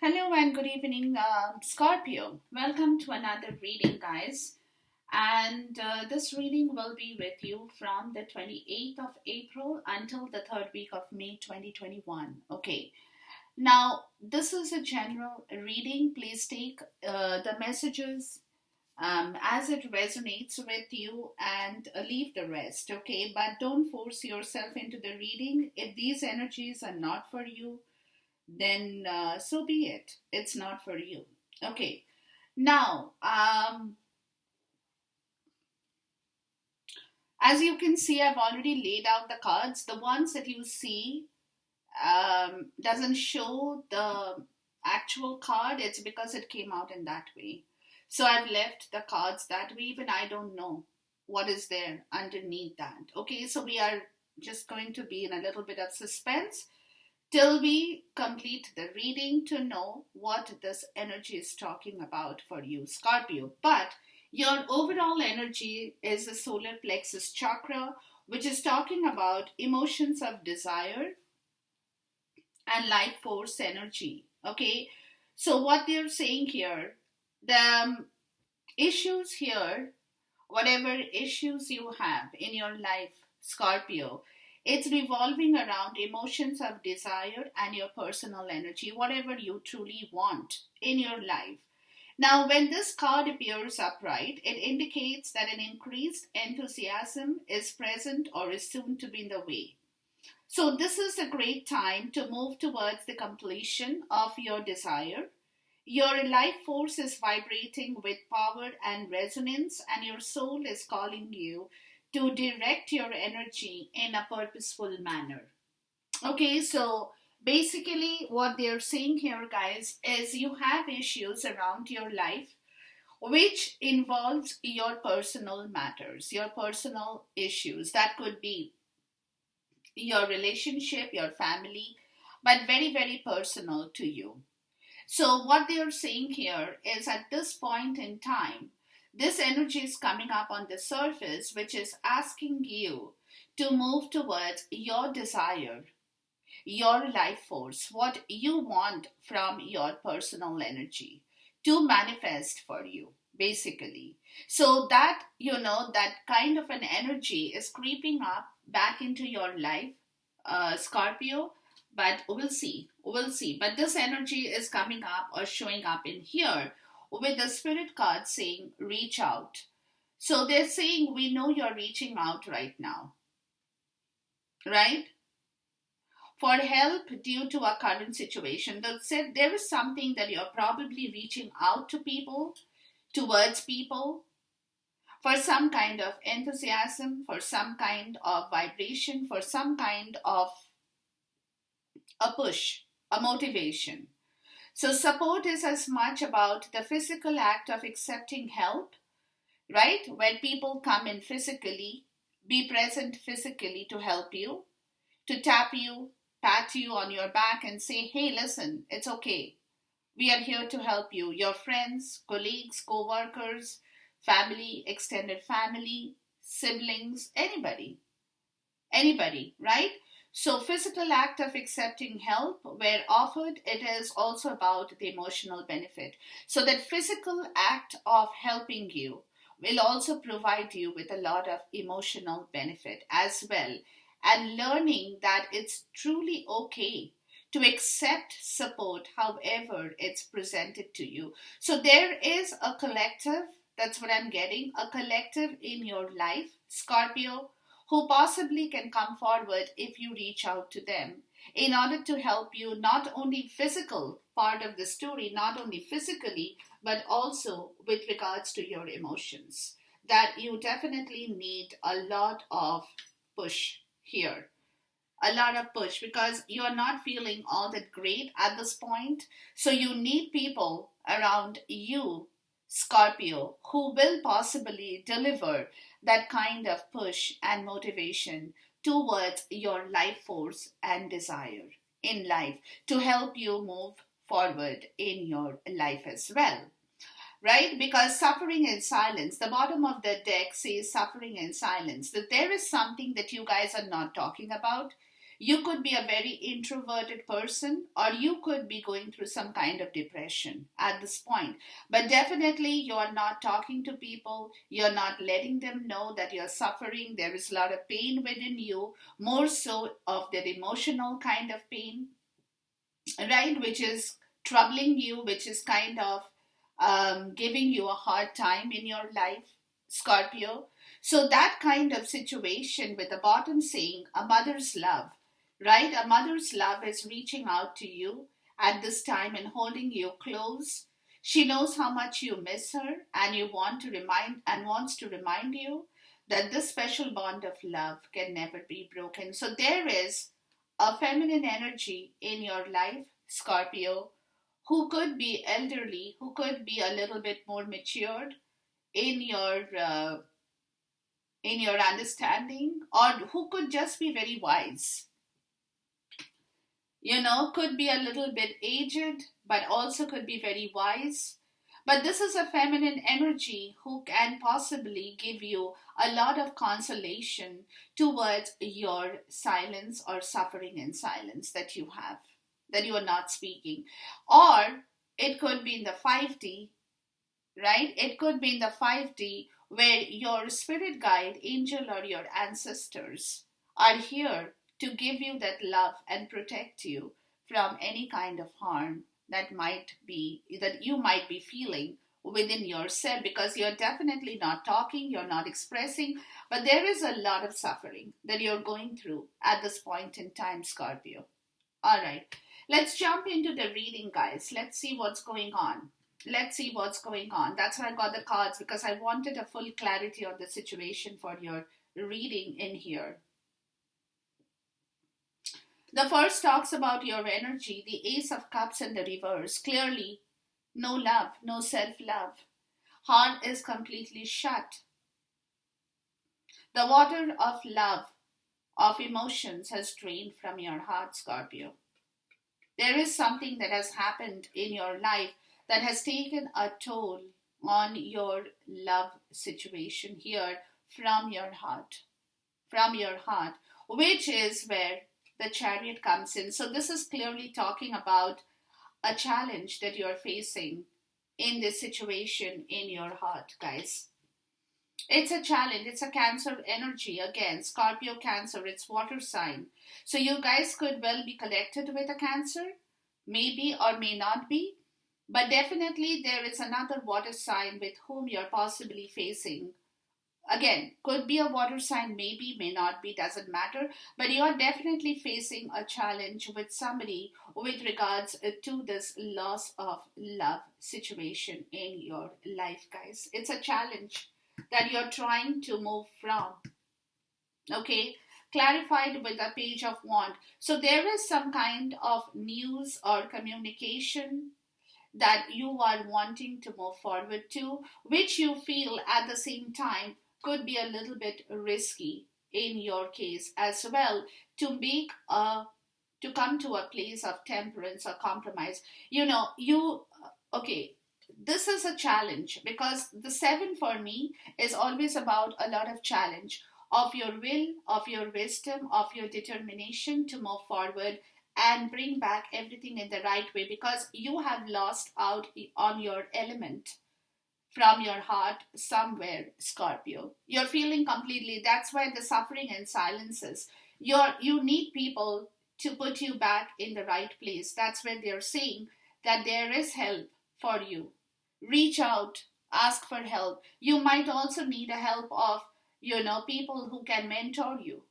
Hello and good evening, Scorpio. Welcome to another reading, guys. And this reading will be with you from the 28th of April until the third week of May 2021. Okay, now this is a general reading. Please take the messages as it resonates with you and leave the rest. Okay, but don't force yourself into the reading. If these energies are not for you, then so be it. It's not for you. Okay. Now, as you can see, I've already laid out the cards. The ones that you see doesn't show the actual card. It's because it came out in that way. So I've left the cards that way. Even I don't know what is there underneath that. Okay, so we are just going to be in a little bit of suspense till we complete the reading to know what this energy is talking about for you, Scorpio. But your overall energy is the solar plexus chakra, which is talking about emotions of desire and life force energy. Okay, so what they're saying here, the issues here, whatever issues you have in your life, Scorpio, it's revolving around emotions of desire and your personal energy, whatever you truly want in your life. Now, when this card appears upright, it indicates that an increased enthusiasm is present or is soon to be in the way. So, this is a great time to move towards the completion of your desire. Your life force is vibrating with power and resonance, and your soul is calling you to direct your energy in a purposeful manner. Okay, so basically, what they're saying here, guys, is you have issues around your life which involves your personal matters, your personal issues. That could be your relationship, your family, but very, very personal to you. So, what they are saying here is at this point in time, this energy is coming up on the surface, which is asking you to move towards your desire, your life force, what you want from your personal energy to manifest for you, basically. So, that kind of an energy is creeping up back into your life, Scorpio, but we'll see. We'll see. But this energy is coming up or showing up in here with the spirit card saying, reach out. So they're saying, we know you're reaching out right now, right? For help due to a current situation. They said there is something that you're probably reaching out to people, towards people, for some kind of enthusiasm, for some kind of vibration, for some kind of a push, a motivation. So, support is as much about the physical act of accepting help, right? When people come in physically, be present physically to help you, to tap you, pat you on your back, and say, hey, listen, it's okay. We are here to help you. Your friends, colleagues, co workers, family, extended family, siblings, anybody, right? So, physical act of accepting help, where offered, it is also about the emotional benefit. So, that physical act of helping you will also provide you with a lot of emotional benefit as well. And learning that it's truly okay to accept support however it's presented to you. So, there is a collective, that's what I'm getting, a collective in your life, Scorpio, who possibly can come forward if you reach out to them in order to help you, not only physical part of the story, not only physically, but also with regards to your emotions. That you definitely need a lot of push here. A lot of push because you're not feeling all that great at this point. So you need people around you, Scorpio, who will possibly deliver that kind of push and motivation towards your life force and desire in life to help you move forward in your life as well. Right? Because suffering in silence, the bottom of the deck says suffering in silence, that there is something that you guys are not talking about. You could be a very introverted person, or you could be going through some kind of depression at this point. But definitely, you are not talking to people, you're not letting them know that you're suffering. There is a lot of pain within you, more so of that emotional kind of pain, right? Which is troubling you, which is kind of giving you a hard time in your life, Scorpio. So, that kind of situation with the bottom saying a mother's love, right? A mother's love is reaching out to you at this time and holding you close. She knows how much you miss her, and you want to remind and wants to remind you that this special bond of love can never be broken. So there is a feminine energy in your life, Scorpio, who could be elderly, who could be a little bit more matured in your understanding, or who could just be very wise. Could be a little bit aged, but also could be very wise. But this is a feminine energy who can possibly give you a lot of consolation towards your silence or suffering in silence that you have, that you are not speaking. Or it could be in the 5D, right? It could be in the 5D where your spirit guide, angel, or your ancestors are here to give you that love and protect you from any kind of harm that you might be feeling within yourself, because you're definitely not talking, you're not expressing, but there is a lot of suffering that you're going through at this point in time, Scorpio. All right, let's jump into the reading, guys. Let's see what's going on. Let's see what's going on. That's why I got the cards, because I wanted a full clarity on the situation for your reading in here. The first talks about your energy, the Ace of Cups in the reverse. Clearly, no love, no self love. Heart is completely shut. The water of love, of emotions, has drained from your heart, Scorpio. There is something that has happened in your life that has taken a toll on your love situation here from your heart, which is where the Chariot comes in. So this is clearly talking about a challenge that you're facing in this situation in your heart, guys. It's a challenge. It's a Cancer energy. Again, Scorpio, Cancer, it's water sign. So you guys could well be connected with a Cancer, maybe or may not be. But definitely there is another water sign with whom you're possibly facing. Again, could be a water sign, maybe, may not be, doesn't matter. But you are definitely facing a challenge with somebody with regards to this loss of love situation in your life, guys. It's a challenge that you're trying to move from. Okay, clarified with a Page of Wand. So there is some kind of news or communication that you are wanting to move forward to, which you feel at the same time could be a little bit risky in your case as well, to come to a place of temperance or compromise. Okay, this is a challenge, because the 7 for me is always about a lot of challenge of your will, of your wisdom, of your determination to move forward and bring back everything in the right way, because you have lost out on your element from your heart somewhere, Scorpio. You're feeling completely, that's why the suffering and silences. You need people to put you back in the right place. That's where they're saying that there is help for you. Reach out, ask for help. You might also need a help of, people who can mentor you,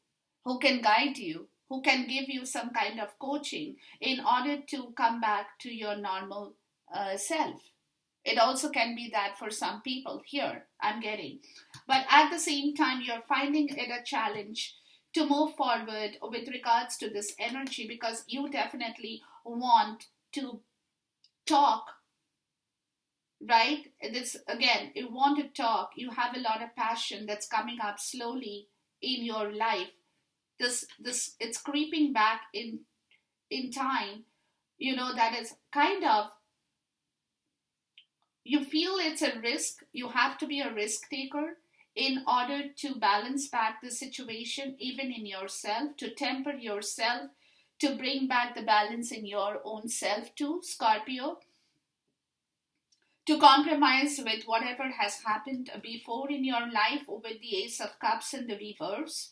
who can guide you, who can give you some kind of coaching in order to come back to your normal self. It also can be that for some people here, I'm getting. But at the same time, you're finding it a challenge to move forward with regards to this energy, because you definitely want to talk, right? This again, you want to talk. You have a lot of passion that's coming up slowly in your life. This it's creeping back in time. That is kind of, you feel it's a risk. You have to be a risk taker in order to balance back the situation, even in yourself, to temper yourself, to bring back the balance in your own self too, Scorpio, to compromise with whatever has happened before in your life with the Ace of Cups in the reverse,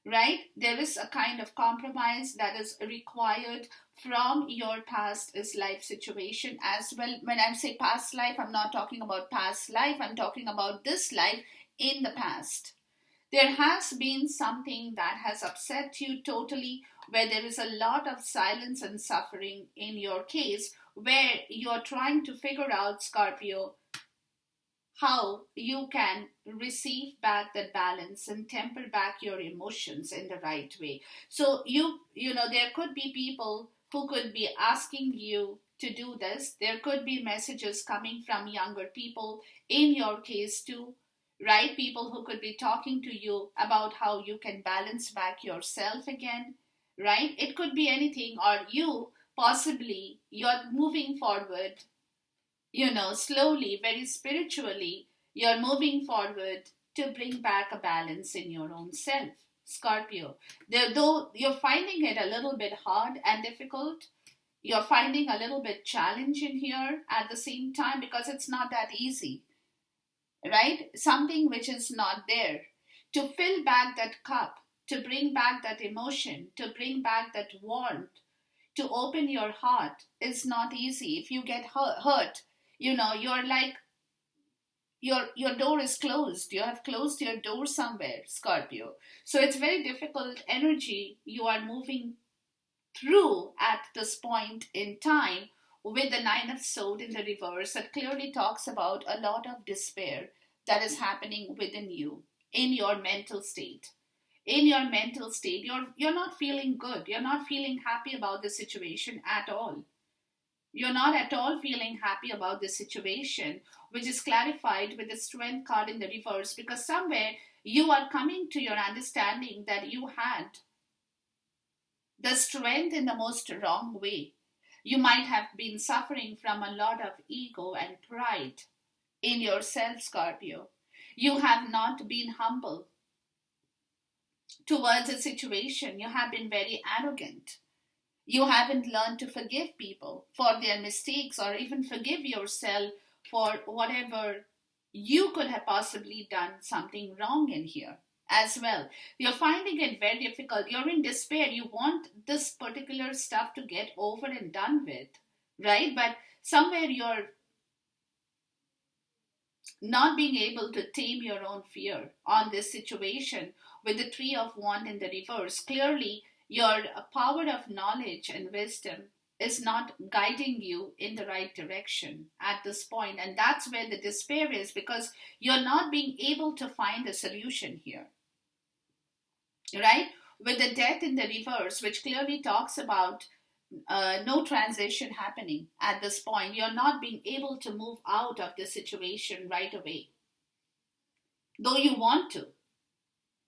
right? There is a kind of compromise that is required from your past is life situation as well. When I say past life, I'm not talking about past life, I'm talking about this life in the past. There has been something that has upset you totally, where there is a lot of silence and suffering in your case, where you're trying to figure out, Scorpio, how you can receive back that balance and temper back your emotions in the right way. So you know, there could be people who could be asking you to do this. There could be messages coming from younger people in your case too, right? People who could be talking to you about how you can balance back yourself again, right? It could be anything, or you possibly you're moving forward, you know, slowly, very spiritually, you're moving forward to bring back a balance in your own self, Scorpio. Though you're finding it a little bit hard and difficult, you're finding a little bit challenging here at the same time, because it's not that easy, right? Something which is not there. To fill back that cup, to bring back that emotion, to bring back that warmth, to open your heart is not easy. If you get hurt, you know, you're like, your door is closed. You have closed your door somewhere, Scorpio. So it's very difficult energy you are moving through at this point in time, with the Nine of Swords in the reverse, that clearly talks about a lot of despair that is happening within you, in your mental state. In your mental state, you're not feeling good. You're not feeling happy about the situation at all. You're not at all feeling happy about the situation, which is clarified with the Strength card in the reverse, because somewhere you are coming to your understanding that you had the strength in the most wrong way. You might have been suffering from a lot of ego and pride in yourself, Scorpio. You have not been humble towards a situation. You have been very arrogant. You haven't learned to forgive people for their mistakes, or even forgive yourself for whatever you could have possibly done something wrong in here as well. You're finding it very difficult. You're in despair. You want this particular stuff to get over and done with, right? But somewhere you're not being able to tame your own fear on this situation with the Three of Wands in the reverse. Clearly, your power of knowledge and wisdom is not guiding you in the right direction at this point. And that's where the despair is, because you're not being able to find a solution here, right? With the Death in the reverse, which clearly talks about no transition happening at this point. You're not being able to move out of the situation right away. Though you want to.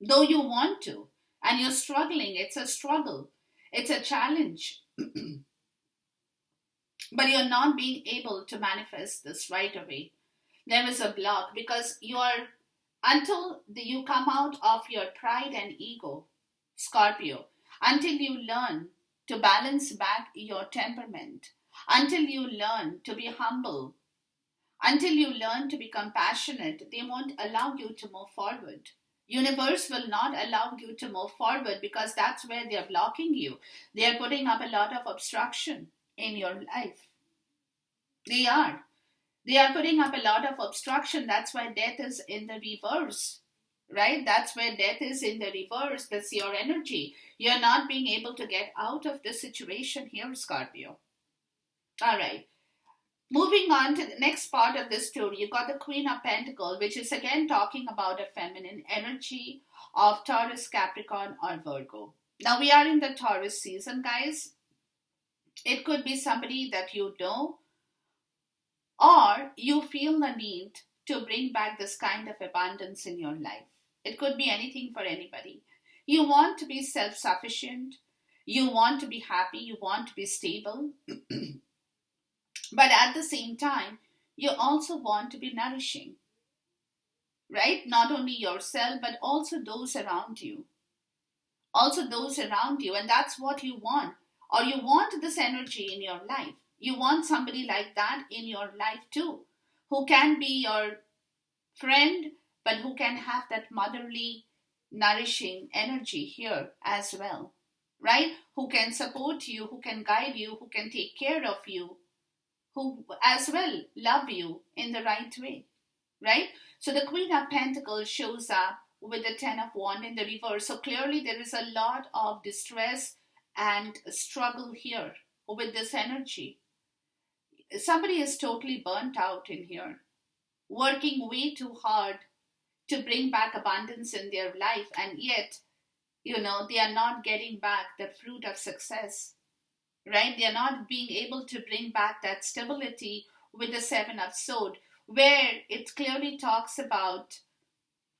Though you want to. And you're struggling. It's a struggle. It's a challenge. But you're not being able to manifest this right away. There is a block, because until you come out of your pride and ego, Scorpio, until you learn to balance back your temperament, until you learn to be humble, until you learn to be compassionate, they won't allow you to move forward. Universe will not allow you to move forward, because that's where they're blocking you. They're putting up a lot of obstruction in your life. They are. They are putting up a lot of obstruction. That's why Death is in the reverse, right? That's where Death is in the reverse. That's your energy. You're not being able to get out of the situation here, Scorpio. All right. Moving on to the next part of the story, you got the Queen of Pentacles, which is again talking about a feminine energy of Taurus, Capricorn, or Virgo. Now we are in the Taurus season, guys. It could be somebody that you know, or you feel the need to bring back this kind of abundance in your life. It could be anything for anybody. You want to be self-sufficient. You want to be happy. You want to be stable. But at the same time, you also want to be nourishing, right? Not only yourself, but also those around you. Also those around you. And that's what you want. Or you want this energy in your life. You want somebody like that in your life too, who can be your friend, but who can have that motherly, nourishing energy here as well, right? Who can support you, who can guide you, who can take care of you, who as well love you in the right way, right? So the Queen of Pentacles shows up with the Ten of Wands in the reverse. So clearly there is a lot of distress and struggle here with this energy. Somebody is totally burnt out in here, working way too hard to bring back abundance in their life, and yet, they are not getting back the fruit of success, right? They are not being able to bring back that stability with the Seven of Swords, where it clearly talks about,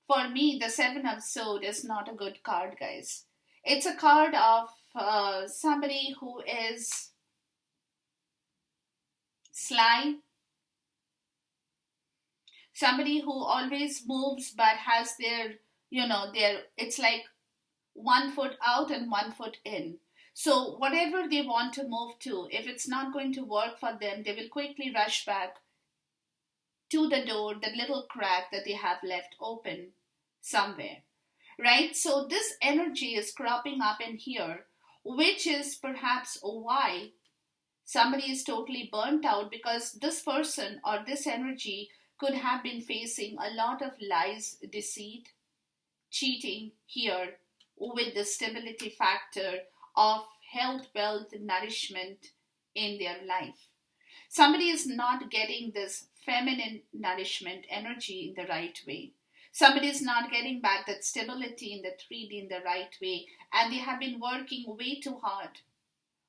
for me, the Seven of Swords is not a good card, guys. It's a card of somebody who is sly, somebody who always moves but has it's like 1 foot out and 1 foot in. So whatever they want to move to, if it's not going to work for them, they will quickly rush back to the door, the little crack that they have left open somewhere, right? So this energy is cropping up in here, which is perhaps why somebody is totally burnt out, because this person or this energy could have been facing a lot of lies, deceit, cheating here, with the stability factor of health, wealth, nourishment in their life. Somebody is not getting this feminine nourishment energy in the right way. Somebody is not getting back that stability in the 3D in the right way, and they have been working way too hard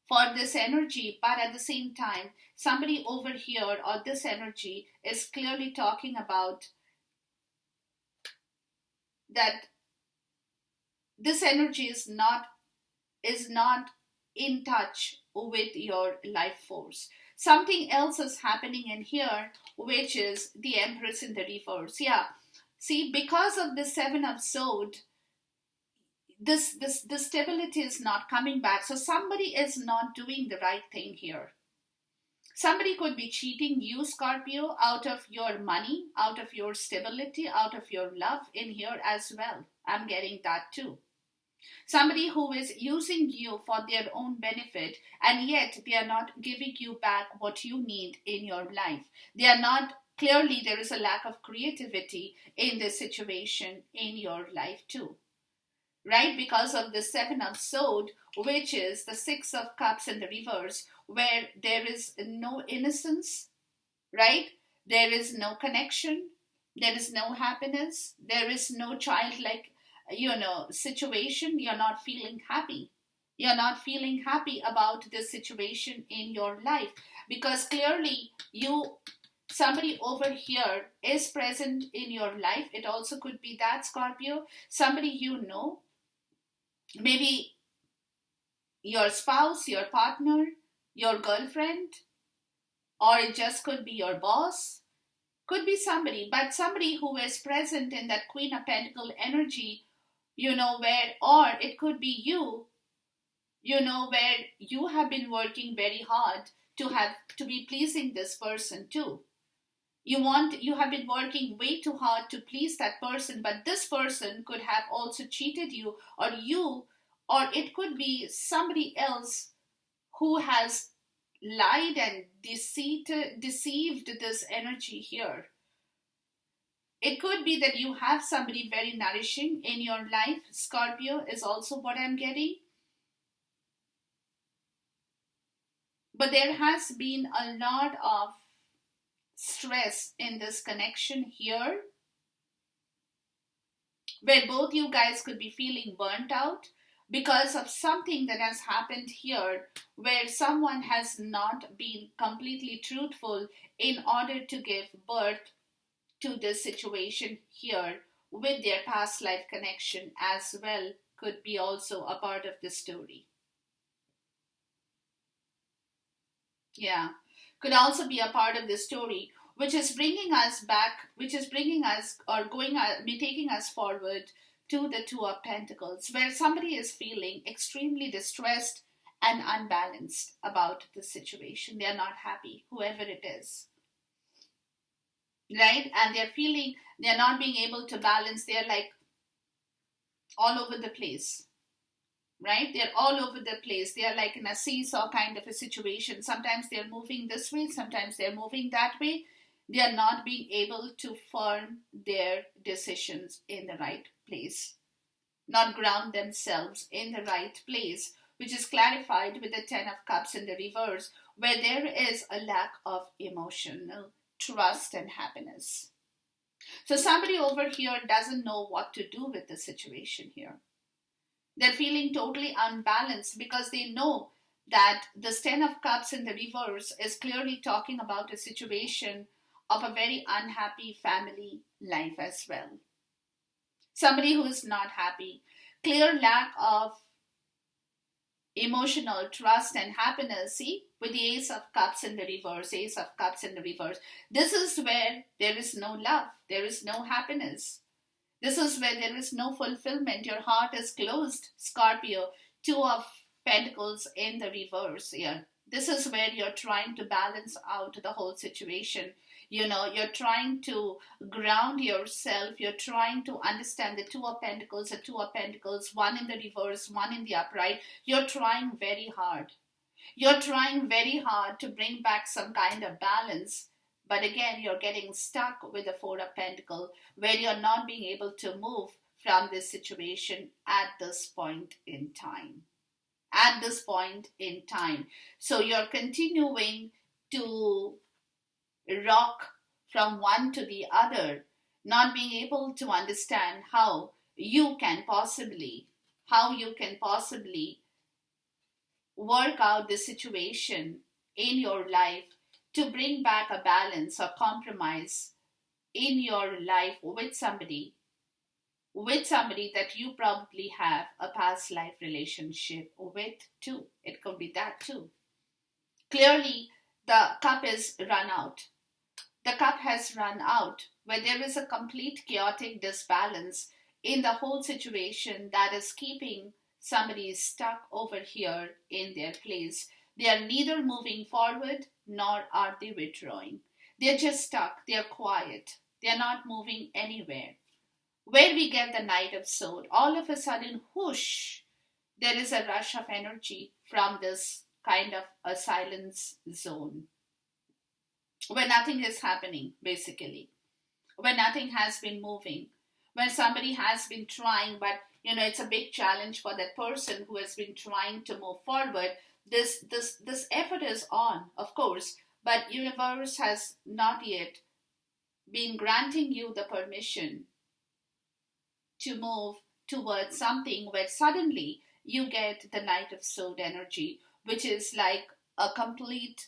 for this energy, but at the same time, somebody over here or this energy is clearly talking about that this energy is not in touch with your life force. Something else is happening in here, which is the Empress in the reverse. Yeah, see, because of the Seven of Swords, this stability is not coming back. So somebody is not doing the right thing here. Somebody could be cheating you, Scorpio, out of your money, out of your stability, out of your love in here as well. I'm getting that too. Somebody who is using you for their own benefit, and yet they are not giving you back what you need in your life. They are not, clearly there is a lack of creativity in this situation in your life too, right? Because of the Seven of Swords, which is the Six of Cups in the reverse, where there is no innocence, right? There is no connection, there is no happiness, there is no childlike, situation. You're not feeling happy. You're not feeling happy about this situation in your life, because clearly somebody over here is present in your life. It also could be that, Scorpio, somebody maybe your spouse, your partner, your girlfriend, or it just could be your boss, could be somebody, but somebody who is present in that Queen of Pentacle energy, or it could be you, where you have been working very hard to be pleasing this person too. You have been working way too hard to please that person, but this person could have also cheated you, or it could be somebody else who has lied and deceived this energy here. It could be that you have somebody very nourishing in your life, Scorpio, is also what I'm getting. But there has been a lot of stress in this connection here, where both you guys could be feeling burnt out because of something that has happened here, where someone has not been completely truthful in order to give birth to this situation here, with their past life connection as well, could be also a part of the story. Yeah, could also be a part of the story, which is bringing us back, which is bringing us or taking us forward to the Two of Pentacles, where somebody is feeling extremely distressed and unbalanced about the situation. They are not happy, whoever it is, right? And they're feeling they're not being able to balance. They're like all over the place, right? They're all over the place. They are like in a seesaw kind of a situation. Sometimes they're moving this way, sometimes they're moving that way. They are not being able to form their decisions in the right place, not ground themselves in the right place, which is clarified with the Ten of Cups in the reverse, where there is a lack of emotional trust and happiness. So somebody over here doesn't know what to do with the situation here. They're feeling totally unbalanced because they know that the Ten of Cups in the reverse is clearly talking about a situation of a very unhappy family life as well. Somebody who is not happy, clear lack of emotional trust and happiness. See, with the Ace of Cups in the reverse, Ace of Cups in the reverse, this is where there is no love, there is no happiness. This is where there is no fulfillment. Your heart is closed, Scorpio. Two of Pentacles in the reverse here. This is where you're trying to balance out the whole situation. You know, you're trying to ground yourself. You're trying to understand the Two of Pentacles, the Two of Pentacles, one in the reverse, one in the upright. You're trying very hard. You're trying very hard to bring back some kind of balance. But again, you're getting stuck with the Four of Pentacles, where you're not being able to move from this situation at this point in time. At this point in time. So you're continuing to rock from one to the other, not being able to understand how you can possibly work out the situation in your life to bring back a balance or compromise in your life with somebody that you probably have a past life relationship with too. It could be that too. Clearly, the cup is run out. The cup has run out, where there is a complete chaotic disbalance in the whole situation that is keeping somebody stuck over here in their place. They are neither moving forward nor are they withdrawing. They're just stuck. They're quiet. They're not moving anywhere. Where we get the Knight of Swords, all of a sudden, whoosh, there is a rush of energy from this kind of a silence zone, where nothing is happening, basically, where nothing has been moving, where somebody has been trying, but it's a big challenge for that person who has been trying to move forward. This effort is on, of course, but universe has not yet been granting you the permission to move towards something where suddenly you get the Knight of Swords energy, which is like a complete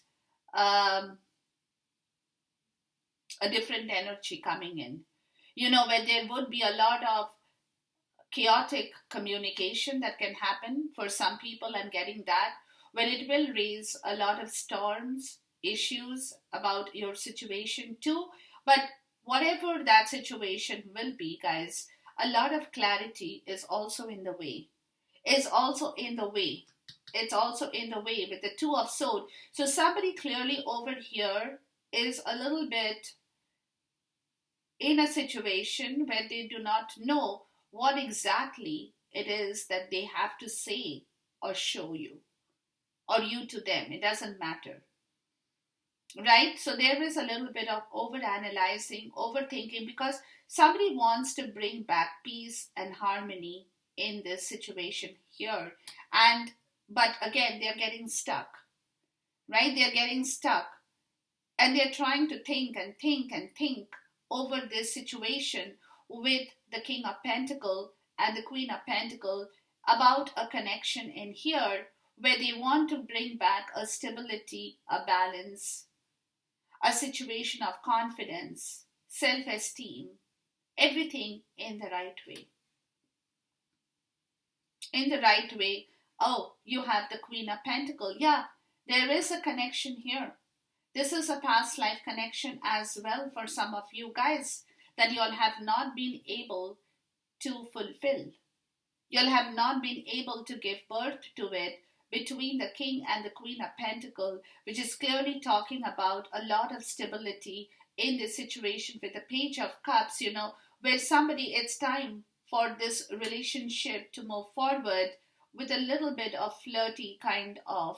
a different energy coming in, where there would be a lot of chaotic communication that can happen for some people. I'm getting that, where it will raise a lot of storms, issues about your situation too. But whatever that situation will be, guys, a lot of clarity is also in the way. It's also in the way with the Two of Swords. So somebody clearly over here is a little bit in a situation where they do not know what exactly it is that they have to say or show you, or you to them. It doesn't matter. Right? So there is a little bit of over-analyzing, overthinking, because somebody wants to bring back peace and harmony in this situation here. But again, they're getting stuck. Right? They're getting stuck. And they're trying to think and think and think over this situation with the King of Pentacles and the Queen of Pentacles about a connection in here where they want to bring back a stability, a balance, a situation of confidence, self-esteem, everything in the right way. In the right way. Oh, you have the Queen of Pentacles. Yeah, there is a connection here. This is a past life connection as well for some of you guys that you all have not been able to fulfill. You'll have not been able to give birth to it between the King and the Queen of Pentacles, which is clearly talking about a lot of stability in this situation with the Page of Cups, where somebody, it's time for this relationship to move forward with a little bit of flirty kind of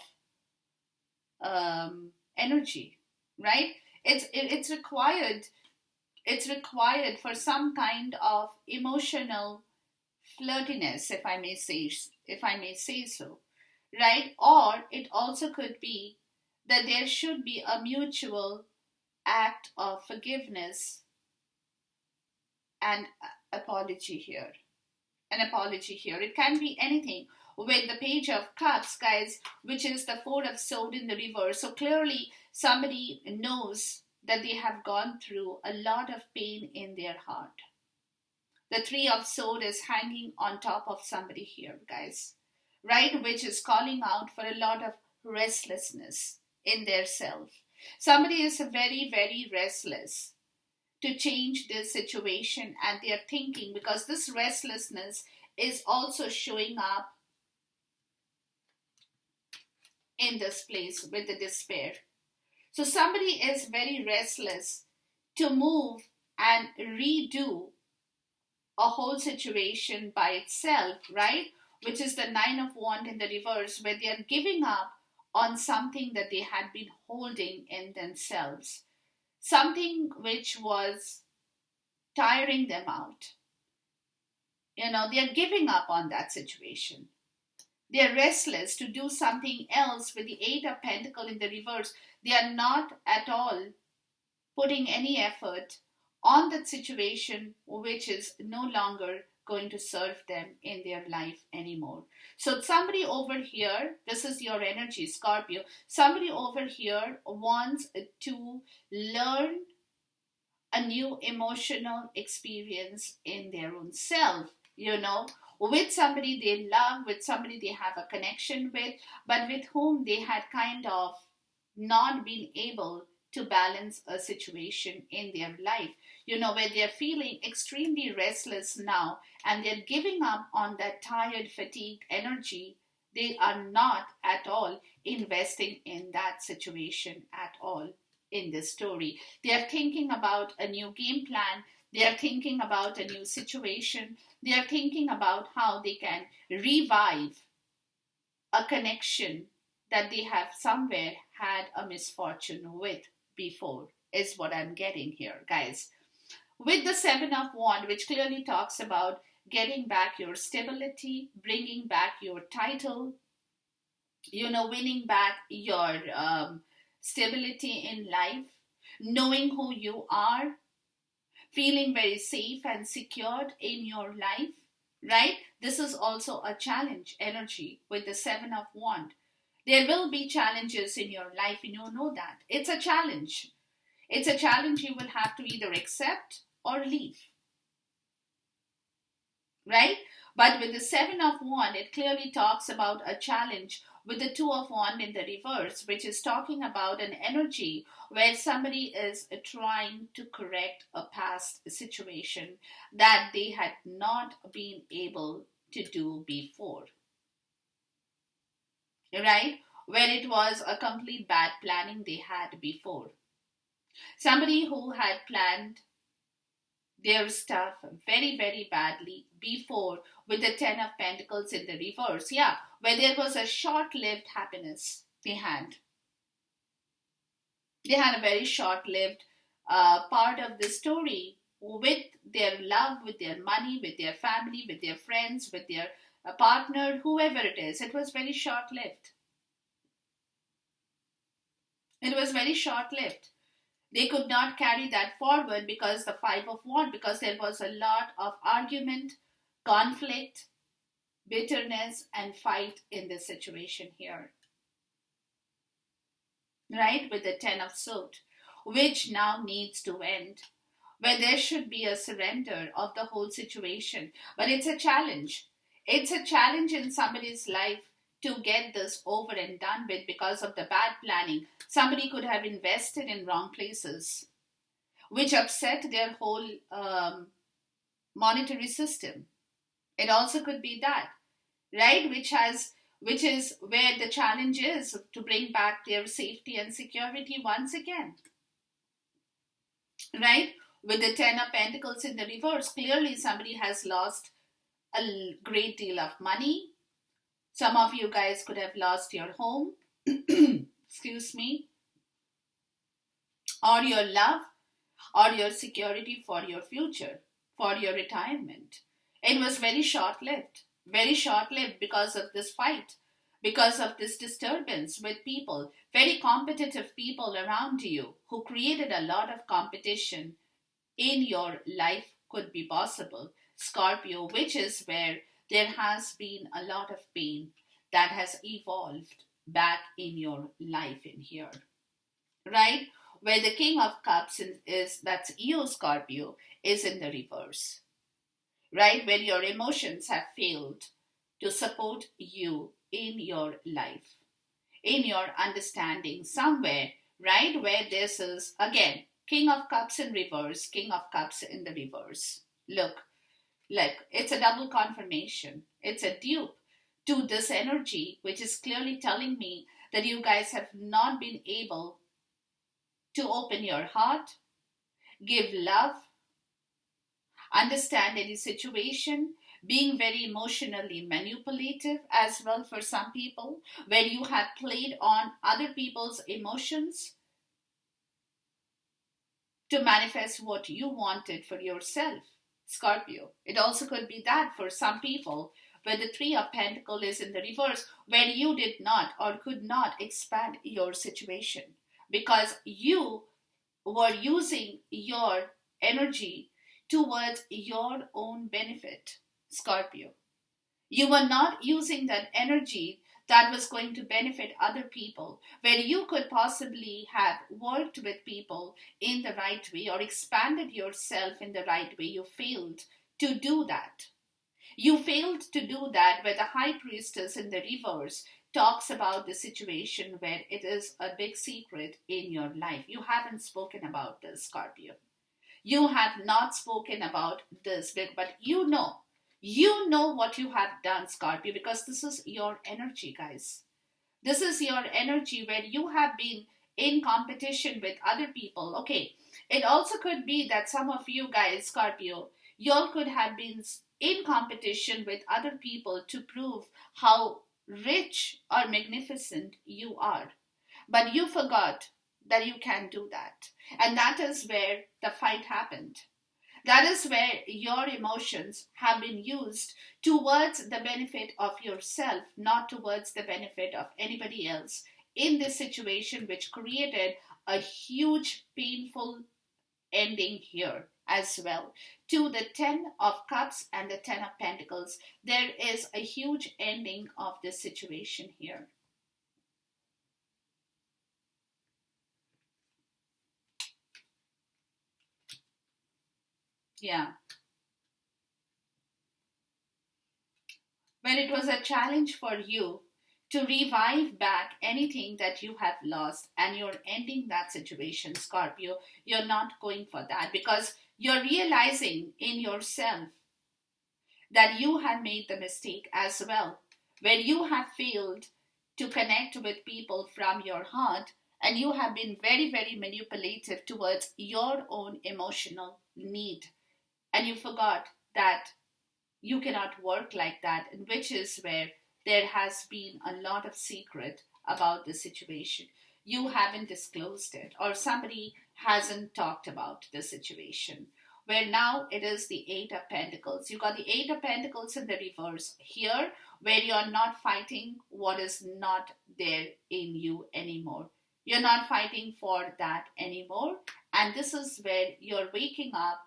energy, right? It's required. It's required for some kind of emotional flirtiness, if I may say so, right? Or it also could be that there should be a mutual act of forgiveness and apology here. An apology here. It can be anything. With the Page of Cups, guys, which is the Four of Swords in the reverse. So clearly somebody knows that they have gone through a lot of pain in their heart. The Three of Swords is hanging on top of somebody here, guys, right? Which is calling out for a lot of restlessness in their self. Somebody is very, very restless to change this situation, and they are thinking, because this restlessness is also showing up in this place with the despair. So somebody is very restless to move and redo a whole situation by itself, right? Which is the Nine of Wands in the reverse, where they are giving up on something that they had been holding in themselves. Something which was tiring them out. They are giving up on that situation. They are restless to do something else with the Eight of Pentacles in the reverse. They are not at all putting any effort on that situation which is no longer going to serve them in their life anymore. So somebody over here, this is your energy, Scorpio. Somebody over here wants to learn a new emotional experience in their own self, with somebody they love, with somebody they have a connection with, but with whom they had kind of not been able to balance a situation in their life, where they're feeling extremely restless now and they're giving up on that tired, fatigued energy. They are not at all investing in that situation at all in this story. They are thinking about a new game plan. They are thinking about a new situation. They are thinking about how they can revive a connection that they have somewhere had a misfortune with before, is what I'm getting here, guys. With the Seven of Wands, which clearly talks about getting back your stability, bringing back your title, winning back your stability in life, knowing who you are, feeling very safe and secured in your life, right? This is also a challenge energy with the Seven of Wands. There will be challenges in your life, and you know that. It's a challenge. It's a challenge you will have to either accept or leave, right? But with the Seven of Wands, it clearly talks about a challenge with the Two of Wands in the reverse, which is talking about an energy where somebody is trying to correct a past situation that they had not been able to do before, right? Where it was a complete bad planning they had before. Somebody who had planned their stuff very, very badly before with the Ten of Pentacles in the reverse. Yeah, where there was a short-lived happiness they had. They had a very short-lived part of the story with their love, with their money, with their family, with their friends, with their partner, whoever it is. It was very short-lived. It was very short-lived. They could not carry that forward because the Five of Wands, because there was a lot of argument, conflict, bitterness, and fight in this situation here. Right? With the Ten of Swords, which now needs to end, where there should be a surrender of the whole situation. But it's a challenge. It's a challenge in somebody's life to get this over and done with because of the bad planning. Somebody could have invested in wrong places, which upset their whole monetary system. It also could be that, right? Which is where the challenge is to bring back their safety and security once again, right? With the Ten of Pentacles in the reverse, clearly somebody has lost a great deal of money. Some of you guys could have lost your home, excuse me, or your love, or your security for your future, for your retirement. It was very short lived because of this fight, because of this disturbance with people, very competitive people around you who created a lot of competition in your life could be possible, Scorpio, which is where there has been a lot of pain that has evolved back in your life in here, right? Where the King of Cups is that's you, Scorpio, is in the reverse, right? Where your emotions have failed to support you in your life, in your understanding somewhere, right? Where this is, again, King of Cups in reverse, King of Cups in the reverse. Look, like it's a double confirmation. It's a dupe to this energy, which is clearly telling me that you guys have not been able to open your heart, give love, understand any situation, being very emotionally manipulative as well for some people, where you have played on other people's emotions to manifest what you wanted for yourself, Scorpio. It also could be that for some people, where the Three of Pentacles is in the reverse, where you did not or could not expand your situation because you were using your energy towards your own benefit, Scorpio. You were not using that energy that was going to benefit other people, where you could possibly have worked with people in the right way or expanded yourself in the right way. You failed to do that. You failed to do that where the High Priestess in the reverse talks about the situation where it is a big secret in your life. You haven't spoken about this, Scorpio. You have not spoken about this, but you know what you have done, Scorpio, because this is your energy, guys. This is your energy where you have been in competition with other people. Okay, it also could be that some of you guys, Scorpio, y'all could have been in competition with other people to prove how rich or magnificent you are. But you forgot that you can do that. And that is where the fight happened. That is where your emotions have been used towards the benefit of yourself, not towards the benefit of anybody else in this situation, which created a huge, painful ending here as well. To the Ten of Cups and the Ten of Pentacles, there is a huge ending of this situation here. Yeah. When it was a challenge for you to revive back anything that you have lost and you're ending that situation, Scorpio, you're not going for that because you're realizing in yourself that you have made the mistake as well, where you have failed to connect with people from your heart and you have been very, very manipulative towards your own emotional need. And you forgot that you cannot work like that, and which is where there has been a lot of secret about the situation. You haven't disclosed it, or somebody hasn't talked about the situation. Where now it is the Eight of Pentacles. You got the Eight of Pentacles in the reverse here, where you're not fighting what is not there in you anymore. You're not fighting for that anymore. And this is where you're waking up.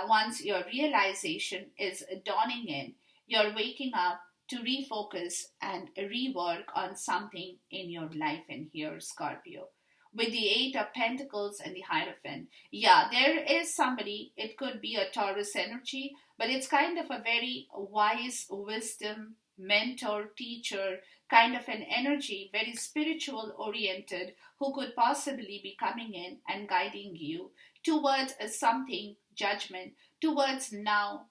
Once your realization is dawning in, you're waking up to refocus and rework on something in your life in here, Scorpio. With the Eight of Pentacles and the Hierophant, yeah, there is somebody, it could be a Taurus energy, but it's kind of a very wise wisdom mentor, teacher, kind of an energy, very spiritual oriented, who could possibly be coming in and guiding you towards a something, judgment, towards now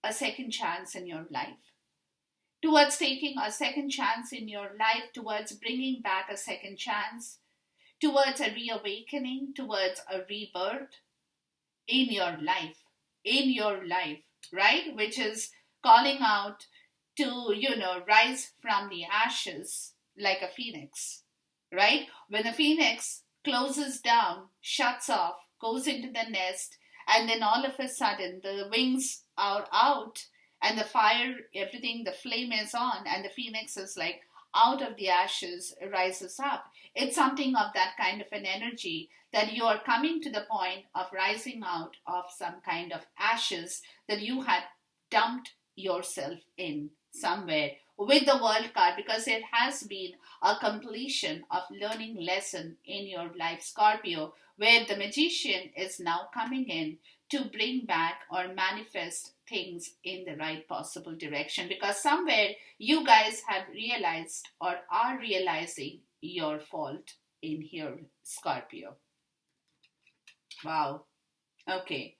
a second chance in your life, towards taking a second chance in your life, towards bringing back a second chance, towards a reawakening, towards a rebirth in your life, right? Which is calling out to, rise from the ashes like a phoenix, right? When a phoenix closes down, shuts off, goes into the nest, and then all of a sudden the wings are out and the fire, everything, the flame is on, and the phoenix is like out of the ashes, rises up. It's something of that kind of an energy that you are coming to the point of rising out of some kind of ashes that you had dumped yourself in somewhere with the world card, because it has been a completion of learning lesson in your life, Scorpio, where the magician is now coming in to bring back or manifest things in the right possible direction, because somewhere you guys have realized or are realizing your fault in here, Scorpio. Wow. Okay.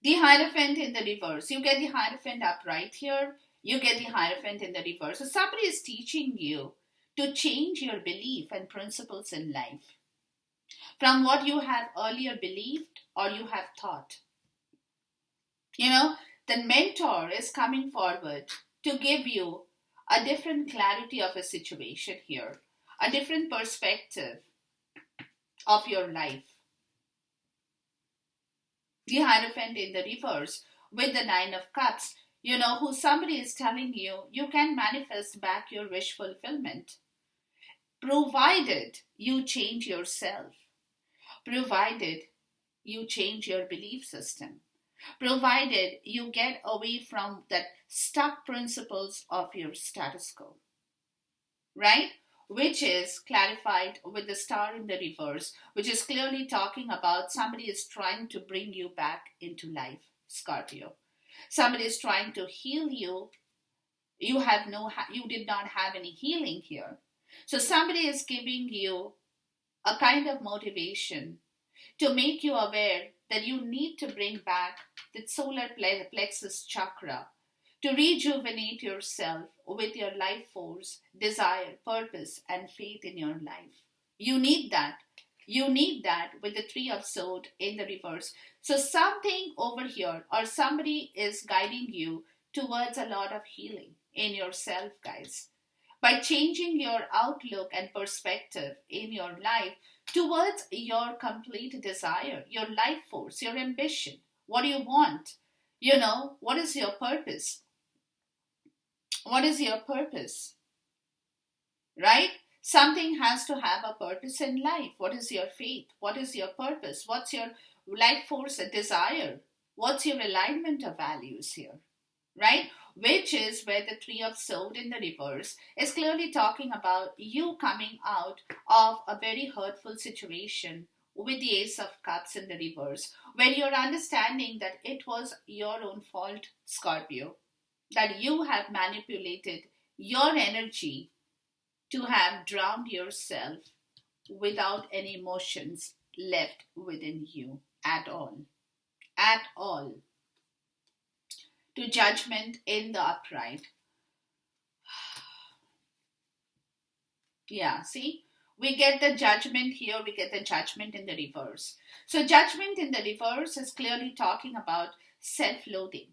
The Hierophant in the reverse. You get the Hierophant up right here. You get the Hierophant in the reverse. So somebody is teaching you to change your belief and principles in life from what you have earlier believed or you have thought. The mentor is coming forward to give you a different clarity of a situation here, a different perspective of your life. The Hierophant in the reverse with the Nine of Cups, who somebody is telling you you can manifest back your wish fulfillment, provided you change yourself, provided you change your belief system, provided you get away from that stuck principles of your status quo, right? Which is clarified with the star in the reverse, which is clearly talking about somebody is trying to bring you back into life, Scorpio. Somebody is trying to heal you. You did not have any healing here. So somebody is giving you a kind of motivation to make you aware that you need to bring back the solar plexus chakra to rejuvenate yourself with your life force, desire, purpose, and faith in your life. You need that. You need that with the Three of Swords in the reverse. So something over here or somebody is guiding you towards a lot of healing in yourself, guys. By changing your outlook and perspective in your life towards your complete desire, your life force, your ambition. What do you want? What is your purpose? What is your purpose? Right? Something has to have a purpose in life. What is your faith? What is your purpose? What's your life force and desire? What's your alignment of values here? Right? Which is where the Three of Swords in the reverse is clearly talking about you coming out of a very hurtful situation with the Ace of Cups in the reverse, where you're understanding that it was your own fault, Scorpio, that you have manipulated your energy to have drowned yourself without any emotions left within you at all. At all. To Judgment in the upright. Yeah, see? We get the Judgment here, we get the Judgment in the reverse. So Judgment in the reverse is clearly talking about self-loathing,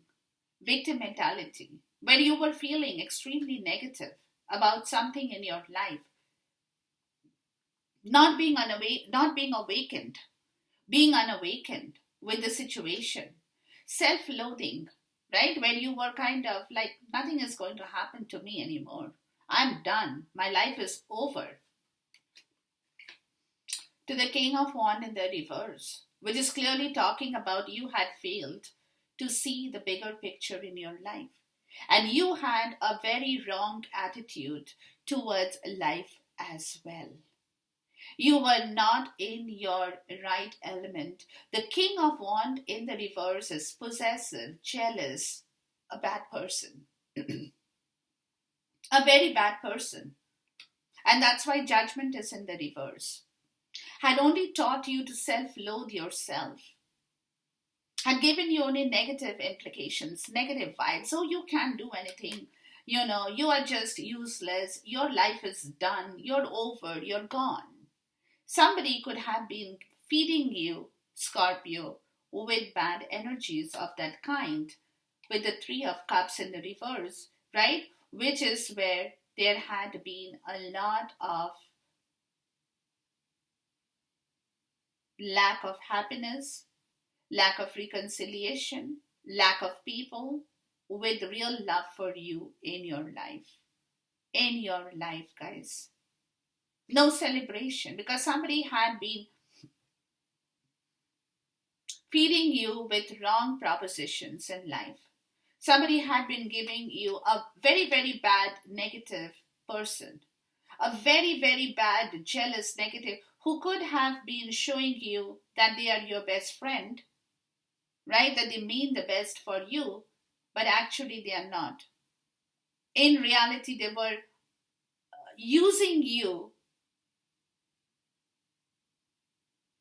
victim mentality, where you were feeling extremely negative about something in your life, being unawakened with the situation, self-loathing, right? Where you were kind of like, nothing is going to happen to me anymore. I'm done. My life is over. To the King of Wands in the reverse, which is clearly talking about you had failed to see the bigger picture in your life. And you had a very wrong attitude towards life as well. You were not in your right element. The King of Wands in the reverse is possessive, jealous, a bad person. a very bad person. And that's why judgment is in the reverse. Had only taught you to self-loathe yourself, had given you only negative implications, negative vibes. So you can't do anything. You are just useless. Your life is done. You're over. You're gone. Somebody could have been feeding you, Scorpio, with bad energies of that kind, with the Three of Cups in the reverse, right? Which is where there had been a lot of lack of happiness, lack of reconciliation, lack of people with real love for you in your life. In your life, guys. No celebration because somebody had been feeding you with wrong propositions in life. Somebody had been giving you a very, very bad negative person, a very, very bad jealous negative who could have been showing you that they are your best friend, right? That they mean the best for you, but actually they are not. In reality, they were using you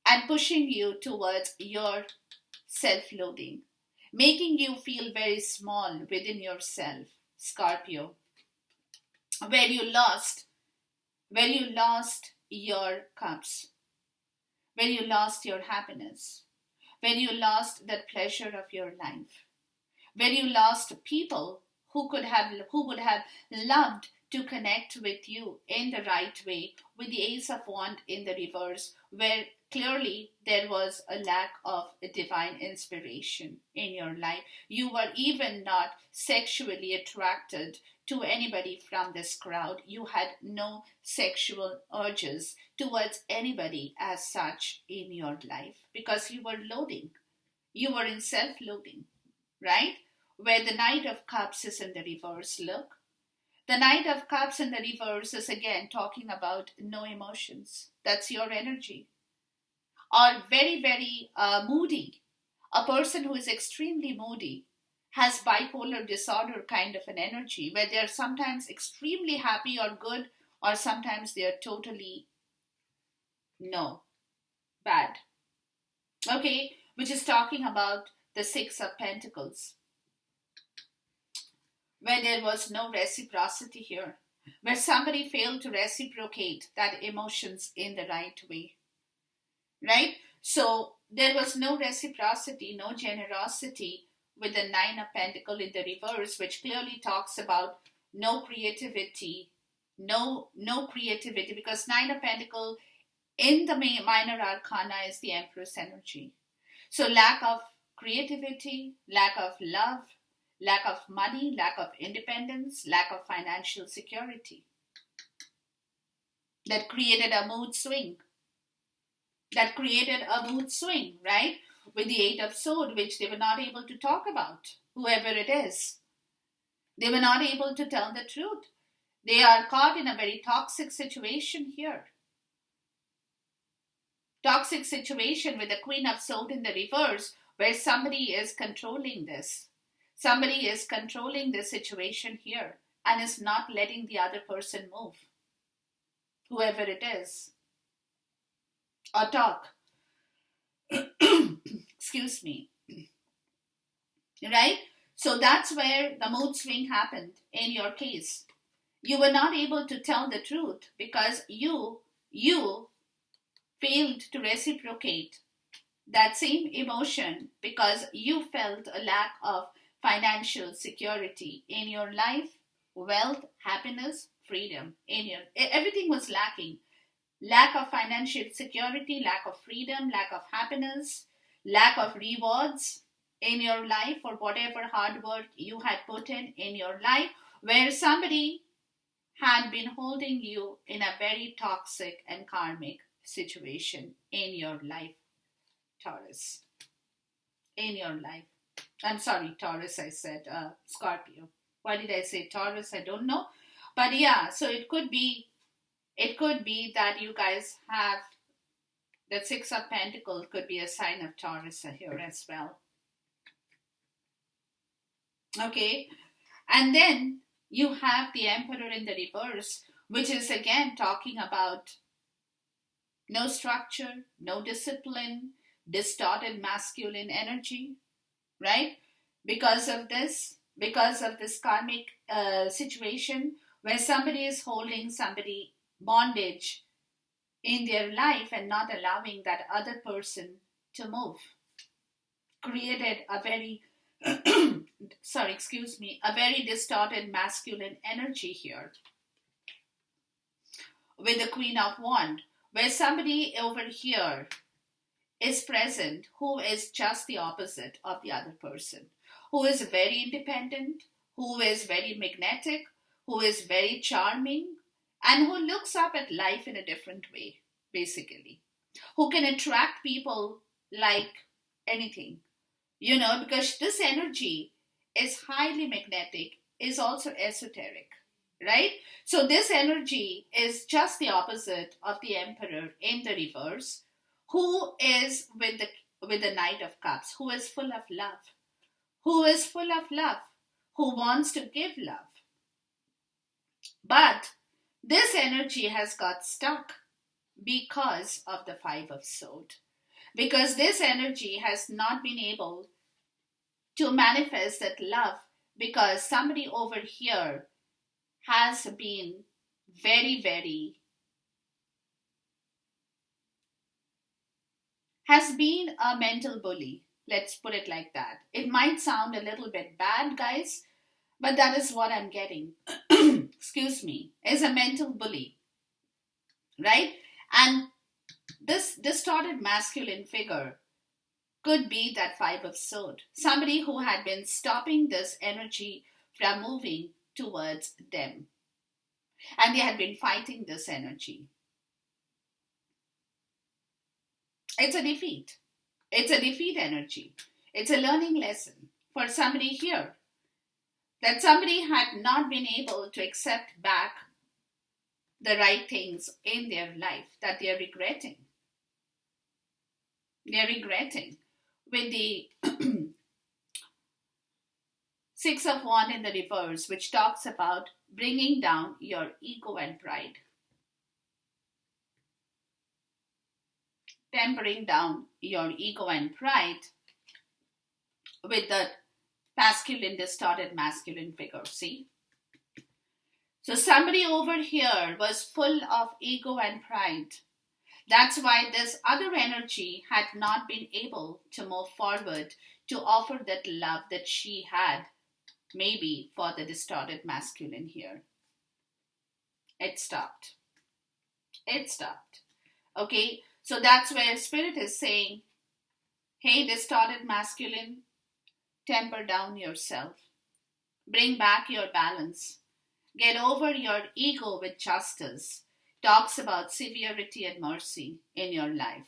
and pushing you towards your self loathing, making you feel very small within yourself, Scorpio, where you lost, where you lost your cups, where you lost your happiness, where you lost the pleasure of your life, where you lost people who would have loved to connect with you in the right way, with the Ace of Wands in the reverse, where clearly there was a lack of a divine inspiration in your life. You were even not sexually attracted to anybody from this crowd. You had no sexual urges towards anybody as such in your life because you were loathing. You were in self loathing, right? Where the Knight of Cups is in the reverse. Look, the Knight of Cups in the reverse is again talking about no emotions. That's your energy. Or very, very moody. A person who is extremely moody has bipolar disorder kind of an energy where they're sometimes extremely happy or good, or sometimes they're totally no, bad. Okay, which is talking about the Six of Pentacles, where there was no reciprocity here, where somebody failed to reciprocate that emotions in the right way, right? So there was no reciprocity, no generosity with the Nine of Pentacles in the reverse, which clearly talks about no creativity, no creativity, because Nine of Pentacles in the minor arcana is the Empress energy. So lack of creativity, lack of love, lack of money, lack of independence, lack of financial security. That created a mood swing. Right? With the Eight of Swords, which they were not able to talk about, whoever it is. They were not able to tell the truth. They are caught in a very toxic situation here. Toxic situation with the Queen of Swords in the reverse, where somebody is controlling this. Somebody is controlling this situation here and is not letting the other person move, whoever it is, or talk. Excuse me. Right? So that's where the mood swing happened in your case. You were not able to tell the truth because you failed to reciprocate that same emotion because you felt a lack of financial security in your life, wealth, happiness, freedom. Everything was lacking. Lack of financial security, lack of freedom, lack of happiness, lack of rewards in your life for whatever hard work you had put in your life, where somebody had been holding you in a very toxic and karmic situation in your life, Taurus. In your life. I'm sorry, Taurus, I said Scorpio. Why did I say Taurus? I don't know. But yeah, so it could be that you guys have the Six of Pentacles could be a sign of Taurus here as well. Okay. And then You have the Emperor in the reverse, which is again talking about no structure, no discipline, distorted masculine energy, right? Because of this karmic situation where somebody is holding somebody bondage in their life and not allowing that other person to move, created a very sorry, excuse me, a very distorted masculine energy here with the Queen of Wands, where somebody over here is present who is just the opposite of the other person, who is very independent, who is very magnetic, who is very charming, and who looks up at life in a different way, basically, who can attract people like anything, because this energy is highly magnetic, is also esoteric, right? So this energy is just the opposite of the Emperor in the reverse, who is with the Knight of Cups, who is full of love, who is full of love, who wants to give love. But this energy has got stuck because of the Five of Swords. Because this energy has not been able to manifest that love, because somebody over here has been very, very, has been a mental bully. Let's put it like that. It might sound a little bit bad, guys, but that is what I'm getting. Excuse me, is a mental bully, right? And this distorted masculine figure could be that Five of Swords. Somebody who had been stopping this energy from moving towards them. And they had been fighting this energy. It's a defeat. It's a defeat energy. It's a learning lesson for somebody here. That somebody had not been able to accept back the right things in their life, that they are regretting. They're regretting. With the Six of Wands in the reverse, which talks about bringing down your ego and pride. Tempering down your ego and pride with the masculine, distorted masculine figure, see? So somebody over here was full of ego and pride. That's why this other energy had not been able to move forward to offer that love that she had, maybe for the distorted masculine here. It stopped. It stopped. Okay, so that's where Spirit is saying, hey, distorted masculine, temper down yourself. Bring back your balance. Get over your ego with justice. Talks about severity and mercy in your life.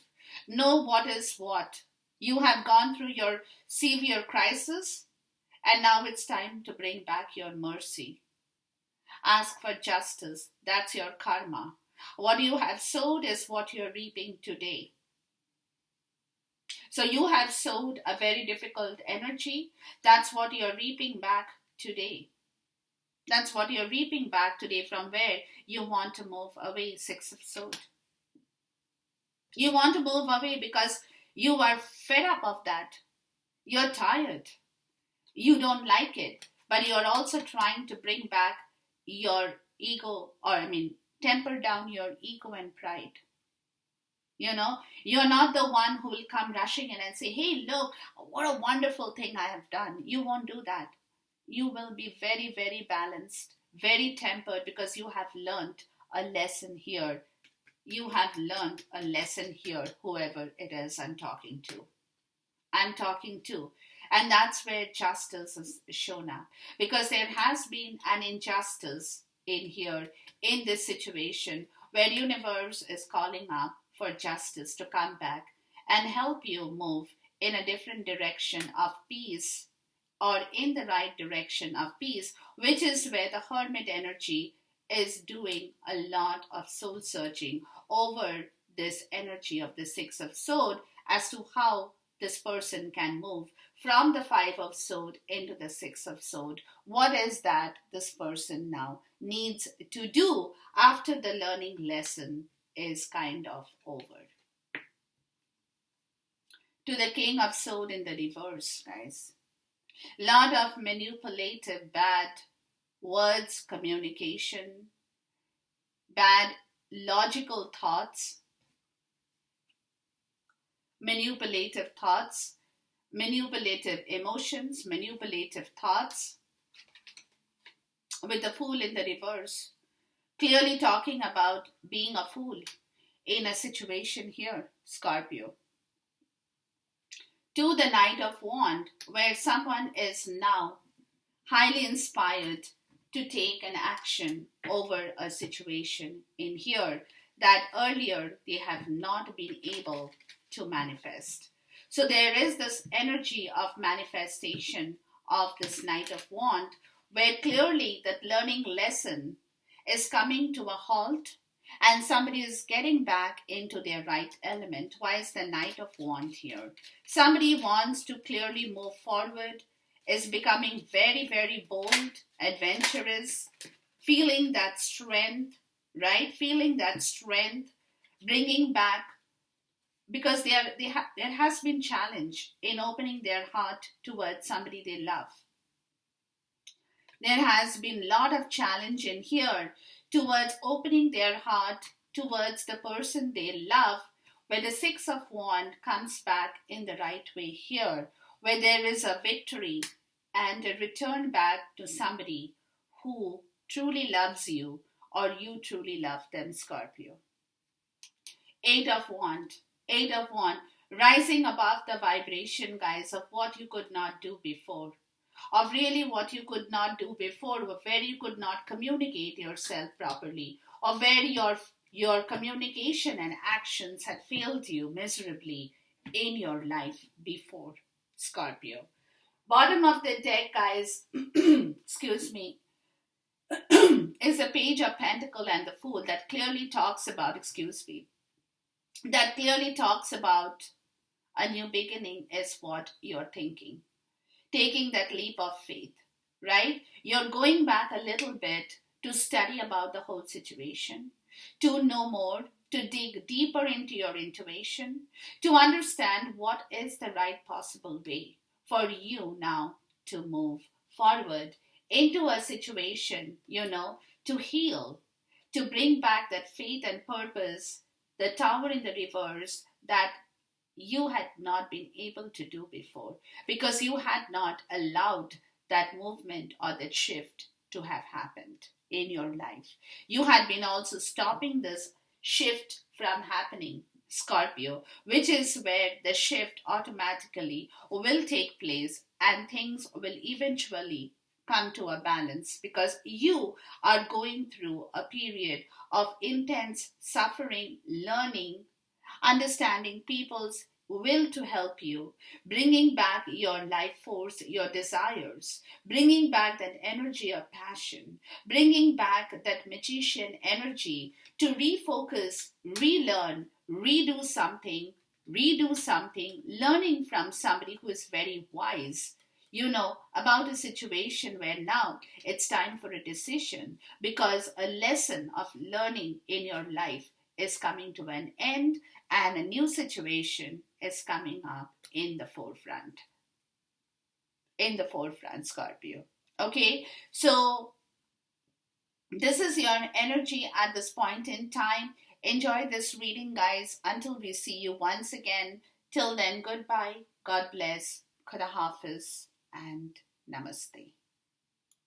Know what is what. You have gone through your severe crisis, and now it's time to bring back your mercy. Ask for justice. That's your karma. What you have sowed is what you're reaping today. So you have sowed a very difficult energy. That's what you're reaping back today. That's what you're reaping back today from where you want to move away, Six of Swords. You want to move away because you are fed up of that. You're tired. You don't like it. But you're also trying to bring back your ego, temper down your ego and pride. You're not the one who will come rushing in and say, hey, look, what a wonderful thing I have done. You won't do that. You will be very, very balanced, very tempered, because you have learned a lesson here. You have learned a lesson here, whoever it is I'm talking to. And that's where justice is shown up. Because there has been an injustice in here, in this situation, where universe is calling up for justice to come back and help you move in a different direction of peace, or in the right direction of peace, which is where the Hermit energy is doing a lot of soul searching over this energy of the Six of Swords as to how this person can move from the Five of Swords into the Six of Swords. What is that this person now needs to do after the learning lesson is kind of over? To the King of Swords in the reverse, guys. Lot of manipulative, bad words, communication, bad logical thoughts, manipulative thoughts, manipulative emotions, manipulative thoughts, with the Fool in the reverse. Clearly talking about being a fool in a situation here, Scorpio. To the Knight of Wands, where someone is now highly inspired to take an action over a situation in here that earlier they have not been able to manifest. So there is this energy of manifestation of this Knight of Wands, where clearly that learning lesson is coming to a halt and somebody is getting back into their right element. Why is the Knight of Wands here? Somebody wants to clearly move forward, is becoming very, very bold, adventurous, feeling that strength, right? Feeling that strength, bringing back, because there has been challenge in opening their heart towards somebody they love. There has been a lot of challenge in here towards opening their heart towards the person they love, where the Six of Wands comes back in the right way here, where there is a victory and a return back to somebody who truly loves you or you truly love them, Scorpio. Eight of Wands. Eight of Wands. Rising above the vibration, guys, of what you could not do before. Of really what you could not do before, where you could not communicate yourself properly, or where your communication and actions had failed you miserably in your life before, Scorpio. Bottom of the deck, guys, excuse me, is a Page of Pentacles and the Fool that clearly talks about, that clearly talks about a new beginning is what you're thinking. Taking that leap of faith, right? You're going back a little bit to study about the whole situation, to know more, to dig deeper into your intuition, to understand what is the right possible way for you now to move forward into a situation, to heal, to bring back that faith and purpose, the Tower in the reverse that you had not been able to do before, because you had not allowed that movement or that shift to have happened in your life. You had been also stopping this shift from happening, Scorpio, which is where the shift automatically will take place and things will eventually come to a balance, because you are going through a period of intense suffering, learning, understanding people's will to help you, bringing back your life force, your desires, bringing back that energy of passion, bringing back that magician energy to refocus, relearn, redo something, learning from somebody who is very wise, about a situation where now it's time for a decision, because a lesson of learning in your life is coming to an end and a new situation is coming up in the forefront. Scorpio. Okay, so this is your energy at this point in time. Enjoy this reading, guys, until we see you once again. Till then, goodbye, God bless, Khuda Hafiz, and Namaste.